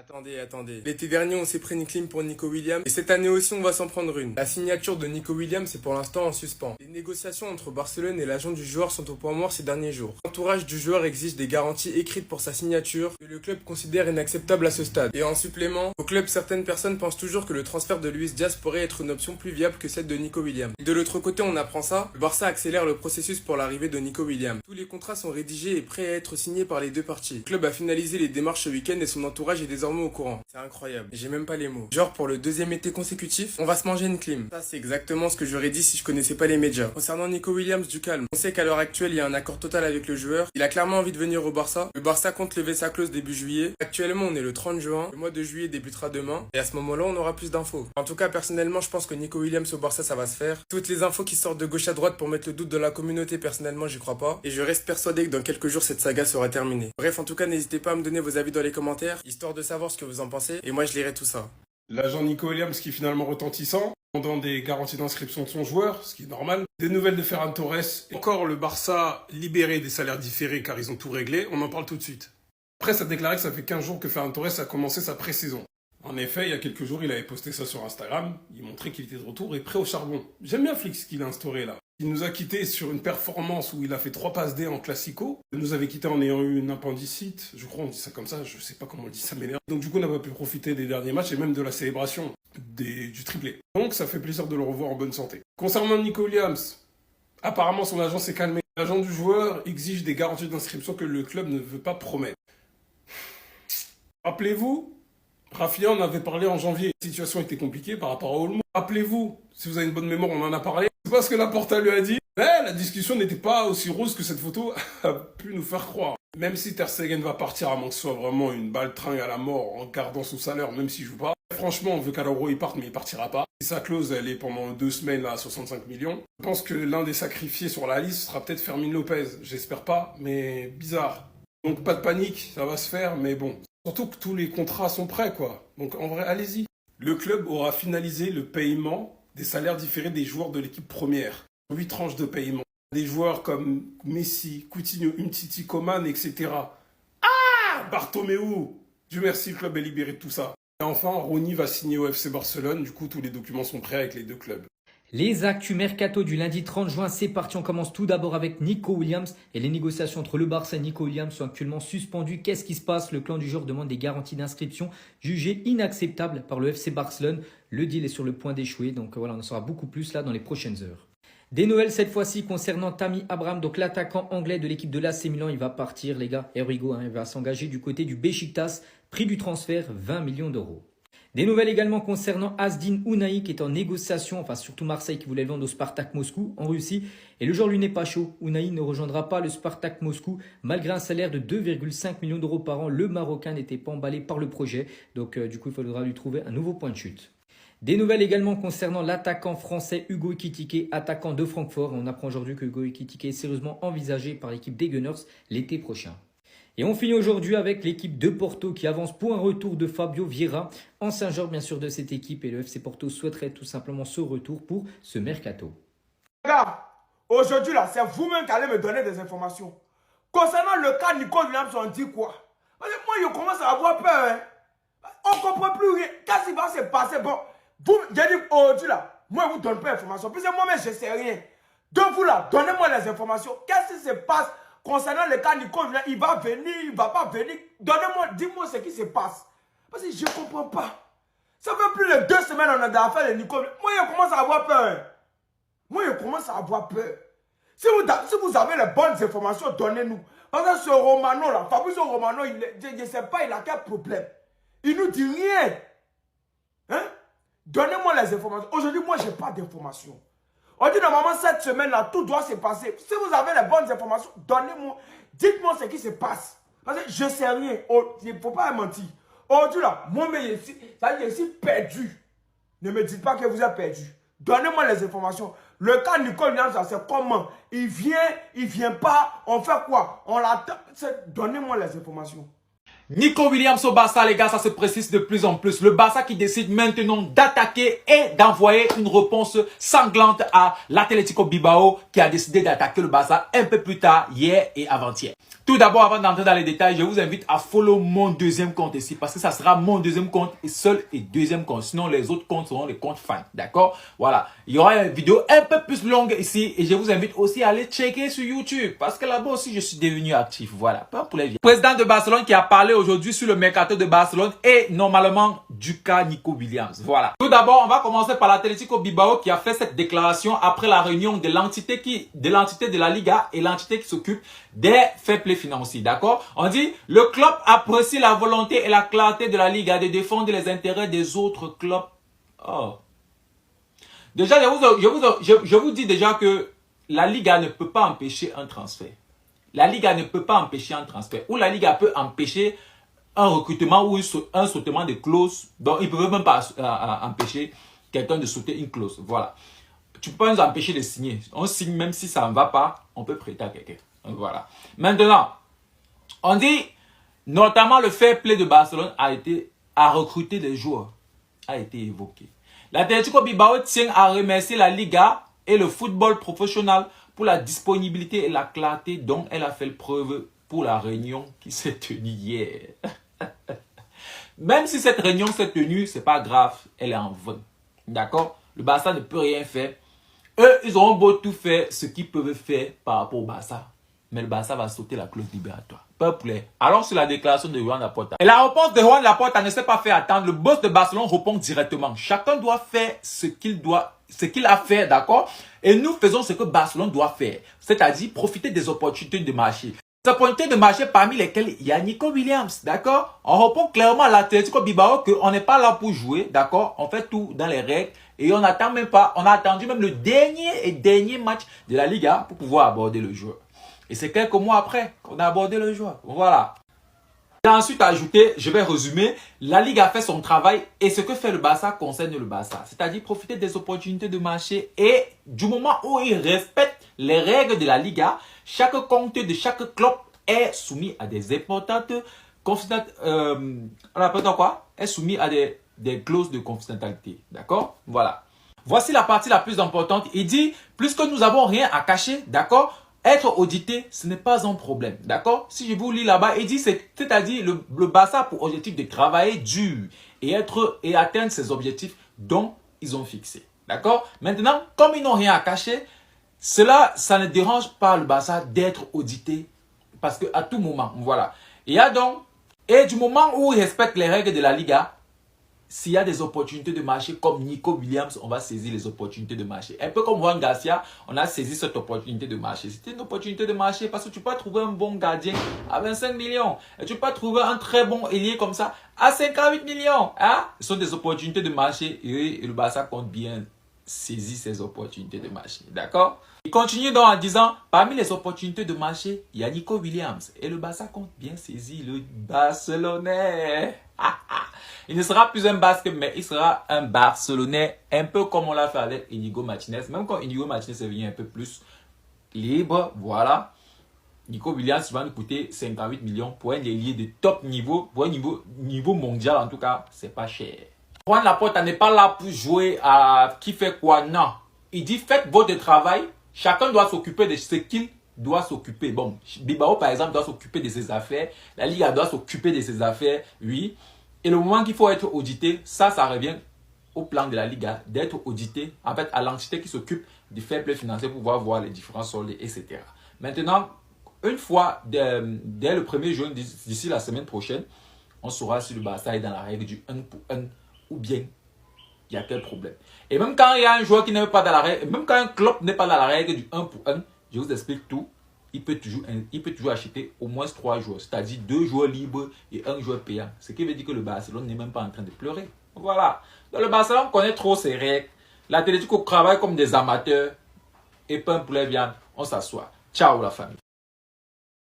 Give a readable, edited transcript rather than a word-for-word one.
Attendez. L'été dernier, on s'est pris une clim pour Nico Williams et cette année aussi, on va s'en prendre une. La signature de Nico Williams est pour l'instant en suspens. Les négociations entre Barcelone et l'agent du joueur sont au point mort ces derniers jours. L'entourage du joueur exige des garanties écrites pour sa signature que le club considère inacceptables à ce stade. Et en supplément, au club, certaines personnes pensent toujours que le transfert de Luis Diaz pourrait être une option plus viable que celle de Nico Williams. Et de l'autre côté, on apprend ça, le Barça accélère le processus pour l'arrivée de Nico Williams. Tous les contrats sont rédigés et prêts à être signés par les deux parties. Le club a finalisé les démarches ce week-end et son entourage est désormais au courant. C'est incroyable. J'ai même pas les mots. Genre pour le deuxième été consécutif, on va se manger une clim. Ça c'est exactement ce que j'aurais dit si je connaissais pas les médias. Concernant Nico Williams, du calme. On sait qu'à l'heure actuelle, il y a un accord total avec le joueur. Il a clairement envie de venir au Barça. Le Barça compte lever sa clause début juillet. Actuellement, on est le 30 juin. Le mois de juillet débutera demain. Et à ce moment-là, on aura plus d'infos. En tout cas, personnellement, je pense que Nico Williams au Barça, ça va se faire. Toutes les infos qui sortent de gauche à droite pour mettre le doute dans la communauté, personnellement, j'y crois pas. Et je reste persuadé que dans quelques jours, cette saga sera terminée. Bref, en tout cas, n'hésitez pas à me donner vos avis dans les commentaires, histoire de savoir ce que vous en pensez. Et moi, je lirai tout ça. L'agent Nico Williams qui est finalement retentissant, demandant des garanties d'inscription de son joueur, ce qui est normal. Des nouvelles de Ferran Torres. Encore le Barça libéré des salaires différés car ils ont tout réglé. On en parle tout de suite. Après, ça a déclaré que ça fait 15 jours que Ferran Torres a commencé sa pré-saison. En effet, il y a quelques jours, il avait posté ça sur Instagram. Il montrait qu'il était de retour et prêt au charbon. J'aime bien Flix qu'il a instauré là. Il nous a quittés sur une performance où il a fait 3 passes D en Classico. Il nous avait quittés en ayant eu une appendicite. Je crois on dit ça comme ça, je sais pas comment on dit, ça m'énerve. Donc du coup, on n'a pas pu profiter des derniers matchs et même de la célébration du triplé. Donc ça fait plaisir de le revoir en bonne santé. Concernant Nico Williams, apparemment son agent s'est calmé. L'agent du joueur exige des garanties d'inscription que le club ne veut pas promettre. Rappelez-vous, Rafinha en avait parlé en janvier. La situation était compliquée par rapport à Olmo. Rappelez-vous, si vous avez une bonne mémoire, on en a parlé. C'est pas ce que Laporta lui a dit. Mais la discussion n'était pas aussi rose que cette photo a pu nous faire croire. Même si Ter Stegen va partir, à moins que ce soit vraiment une balle tringue à la mort en gardant son salaire, même s'il joue pas. Franchement, on veut qu'Alauro il parte, mais il partira pas. Et sa clause, elle est pendant 2 semaines là, à 65 millions. Je pense que l'un des sacrifiés sur la liste sera peut-être Fermin Lopez. J'espère pas, mais bizarre. Donc pas de panique, ça va se faire, mais bon. Surtout que tous les contrats sont prêts, quoi. Donc en vrai, allez-y. Le club aura finalisé le paiement des salaires différés des joueurs de l'équipe première. 8 tranches de paiement. Des joueurs comme Messi, Coutinho, Umtiti, Coman, etc. Ah, Bartomeu. Dieu merci, le club est libéré de tout ça. Et enfin, Rony va signer au FC Barcelone. Du coup, tous les documents sont prêts avec les deux clubs. Les actus mercato du lundi 30 juin, c'est parti. On commence tout d'abord avec Nico Williams. Et les négociations entre le Barça et Nico Williams sont actuellement suspendues. Qu'est-ce qui se passe? Le clan du joueur demande des garanties d'inscription jugées inacceptables par le FC Barcelone. Le deal est sur le point d'échouer. Donc voilà, on en saura beaucoup plus là dans les prochaines heures. Des nouvelles cette fois-ci concernant Tammy Abraham, donc l'attaquant anglais de l'équipe de l'AC Milan. Il va partir les gars, Erigo, il va s'engager du côté du Beşiktaş. Prix du transfert, 20 millions d'euros. Des nouvelles également concernant Azdin Ounahi qui est en négociation, enfin surtout Marseille qui voulait le vendre au Spartak Moscou en Russie. Et le joueur lui n'est pas chaud. Ounahi ne rejoindra pas le Spartak Moscou malgré un salaire de 2,5 millions d'euros par an. Le Marocain n'était pas emballé par le projet. Donc du coup il faudra lui trouver un nouveau point de chute. Des nouvelles également concernant l'attaquant français Hugo Ekitike, attaquant de Francfort. On apprend aujourd'hui que Hugo Ekitike est sérieusement envisagé par l'équipe des Gunners l'été prochain. Et on finit aujourd'hui avec l'équipe de Porto qui avance pour un retour de Fabio Vieira, ancien joueur bien sûr de cette équipe. Et le FC Porto souhaiterait tout simplement ce retour pour ce mercato. Les gars, aujourd'hui là, c'est vous-même qui allez me donner des informations. Concernant le cas Nico Williams, on dit quoi? Parce que moi, je commence à avoir peur. Hein. On ne comprend plus rien. Qu'est-ce qui va se passer? Bon, j'ai dit aujourd'hui là, moi, je ne vous donne pas d'informations. Puisque moi-même, je ne sais rien. Donc vous là, donnez-moi les informations. Qu'est-ce qui se passe? Concernant le cas Nico, il va venir, il ne va pas venir. Donnez-moi, dis-moi ce qui se passe. Parce que je ne comprends pas. Ça fait plus de 2 semaines qu'on a d'affaires de Nico. Moi, je commence à avoir peur. Moi, je commence à avoir peur. Si vous avez les bonnes informations, donnez-nous. Parce que ce Romano là, Fabrizio Romano, je ne sais pas, il a quel problème. Il ne nous dit rien. Hein? Donnez-moi les informations. Aujourd'hui, moi, je n'ai pas d'informations. On dit normalement cette semaine-là, tout doit se passer. Si vous avez les bonnes informations, donnez-moi. Dites-moi ce qui se passe. Parce que je ne sais rien. Il ne faut pas mentir. Aujourd'hui là, moi-même, je suis perdu. Ne me dites pas que vous êtes perdu. Donnez-moi les informations. Le cas Nico Williams, c'est comment? Il vient pas. On fait quoi? On l'attend. Donnez-moi les informations. Nico Williams au Barça, les gars, ça se précise de plus en plus. Le Barça qui décide maintenant d'attaquer et d'envoyer une réponse sanglante à l'Atlético Bilbao qui a décidé d'attaquer le Barça un peu plus tard, hier et avant-hier. Tout d'abord, avant d'entrer dans les détails, je vous invite à follow mon deuxième compte ici parce que ça sera mon deuxième compte et seul et deuxième compte. Sinon, les autres comptes seront les comptes fans. D'accord? Voilà. Il y aura une vidéo un peu plus longue ici et je vous invite aussi à aller checker sur YouTube parce que là-bas aussi, je suis devenu actif. Voilà. Pas pour les vieux. Président de Barcelone qui a parlé aujourd'hui sur le mercato de Barcelone et normalement du cas Nico Williams. Voilà. Tout d'abord, on va commencer par l'Atlético Bilbao qui a fait cette déclaration après la réunion de l'entité de la Liga et l'entité qui s'occupe des fair play financiers, d'accord? On dit, le club apprécie la volonté et la clarté de la Liga de défendre les intérêts des autres clubs. Oh. Déjà, je vous dis déjà que la Liga ne peut pas empêcher un transfert. La Liga ne peut pas empêcher un transfert. Ou la Liga peut empêcher un recrutement ou un sautement de clauses. Donc, ils ne peuvent même pas empêcher quelqu'un de sauter une clause. Voilà. Tu peux pas nous empêcher de signer. On signe même si ça ne va pas, on peut prêter à quelqu'un. Voilà. Maintenant, on dit, notamment le fair play de Barcelone a recruté des joueurs, a été évoqué. L'Atlético Bilbao tient à remercier la Liga et le football professionnel pour la disponibilité et la clarté dont elle a fait preuve pour la réunion qui s'est tenue hier. Même si cette réunion s'est tenue, c'est pas grave, elle est en vain. D'accord? Le Barça ne peut rien faire. Eux, ils auront beau tout faire ce qu'ils peuvent faire par rapport au Barça. Mais le Barça va sauter la clause libératoire. Peuple. Alors sur la déclaration de Joan Laporta. Et la réponse de Joan Laporta ne s'est pas fait attendre. Le boss de Barcelone répond directement. Chacun doit faire ce qu'il a fait, d'accord? Et nous faisons ce que Barcelone doit faire. C'est-à-dire profiter des opportunités de marché. Des opportunités de marché parmi lesquelles il y a Nico Williams, d'accord? On répond clairement à l'Atlético Bilbao qu'on n'est pas là pour jouer, d'accord? On fait tout dans les règles. Et on n'attend même pas, on a attendu même le dernier match de la Liga pour pouvoir aborder le joueur. Et c'est quelques mois après qu'on a abordé le joueur. Voilà. Et ensuite ajouté, je vais résumer, la Ligue a fait son travail et ce que fait le Barça concerne le Barça. C'est-à-dire profiter des opportunités de marché et du moment où il respecte les règles de la Liga, chaque compte de chaque club est soumis à des importantes est soumis à des clauses de confidentialité. D'accord? Voilà. Voici la partie la plus importante. Il dit, plus que nous n'avons rien à cacher, d'accord? Être audité, ce n'est pas un problème, d'accord? Si je vous lis là-bas, il dit, c'est-à-dire le Barça a pour objectif de travailler dur et atteindre ses objectifs dont ils ont fixé, d'accord? Maintenant, comme ils n'ont rien à cacher, ça ne dérange pas le Barça d'être audité parce qu'à tout moment, voilà. Et du moment où ils respectent les règles de la Liga, s'il y a des opportunités de marché comme Nico Williams, on va saisir les opportunités de marché. Un peu comme Juan Garcia, on a saisi cette opportunité de marché. C'était une opportunité de marché parce que tu peux trouver un bon gardien à 25 millions. Et tu peux trouver un très bon ailier comme ça à 58 millions. Hein? Ce sont des opportunités de marché et le Barça compte bien saisir ces opportunités de marché. D'accord? Il continue donc en disant, parmi les opportunités de marché, il y a Nico Williams. Et le Barça compte bien saisir le Barcelonais. Il ne sera plus un Basque, mais il sera un Barcelonais, un peu comme on l'a fait avec Inigo Martinez. Même quand Inigo Martinez est venu un peu plus libre, voilà. Nico Williams va nous coûter 58 millions pour un ailier de top niveau, pour un niveau mondial en tout cas, c'est pas cher. Juan Laporta n'est pas là pour jouer à qui fait quoi, non. Il dit faites votre travail, chacun doit s'occuper de ce qu'il doit s'occuper. Bon, Bilbao par exemple doit s'occuper de ses affaires, la Liga doit s'occuper de ses affaires, oui. Et le moment qu'il faut être audité, ça revient au plan de la Liga, d'être audité, en fait, à l'entité qui s'occupe du fair play financier pour pouvoir voir les différents soldes, etc. Maintenant, une fois, dès le 1er juin, d'ici la semaine prochaine, on saura si le Barça est dans la règle du 1 pour 1 ou bien il y a quel problème. Et même quand il y a un joueur qui n'est pas dans la règle, même quand un club n'est pas dans la règle du 1 pour 1, je vous explique tout. Il peut toujours acheter au moins 3 joueurs, c'est-à-dire 2 joueurs libres et 1 joueur payant. Ce qui veut dire que le Barcelone n'est même pas en train de pleurer. Voilà. Donc le Barcelone connaît trop ses règles. L'Atlético travaille comme des amateurs. Et pain, poulet, viande. On s'assoit. Ciao la famille.